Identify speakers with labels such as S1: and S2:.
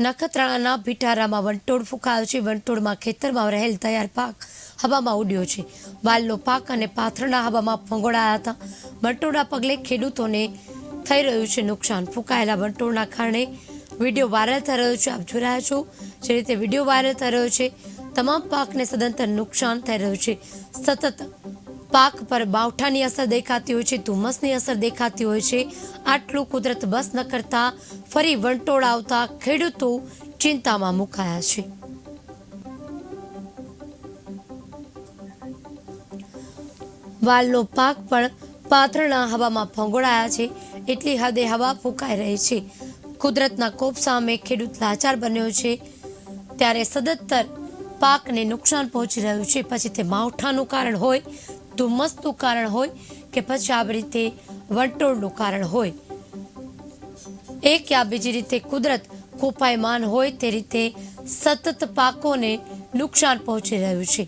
S1: નખત્રાણાના ભીટારામાં વંટોળ ફૂંકાયો છે। વંટોળમાં ખેતરમાં રહેલ તૈયાર પાક હવામાં ઉડ્યો છે। વાલનો પાક અને પાથરણા હવામાં ફંગોળાયા હતા। વંટોળના પગલે ખેડૂતોને થઈ રહ્યું છે નુકસાન। ફૂંકાયેલા વંટોળના કારણે વિડીયો વાયરલ થઈ રહ્યો છે। આપ જોઈ રહ્યા છો જે રીતે વિડીયો વાયરલ થઈ રહ્યો છે, તમામ પાકને સદંતર નુકસાન થઈ રહ્યું છે। સતત પાક પર માવઠાની અસર દેખાતી હોય છે, ધુમ્મસની અસર દેખાતી હોય છે। આટલું કુદરત બસ ન કરતા ફરી વંટોળ આવતા ખેડૂતો ચિંતામાં મુકાયા છે। વાલનો પાક પણ પાથરણા હવામાં ફંગોળાયા છે। એટલી હદે હવા ફૂંકાઈ રહી છે। કુદરતના કોપ સામે ખેડૂત લાચાર બન્યો છે, ત્યારે સદંતર પાકને નુકસાન પહોંચી રહ્યું છે। પછી તે માવઠાનું કારણ હોય, ધુમ્મસનું કારણ હોય કે પછી આવી રીતે વંટોળનું કારણ હોય, એક યા બીજી રીતે કુદરત કોપાયમાન હોય તે રીતે સતત પાકોને નુકસાન પહોંચી રહ્યું છે।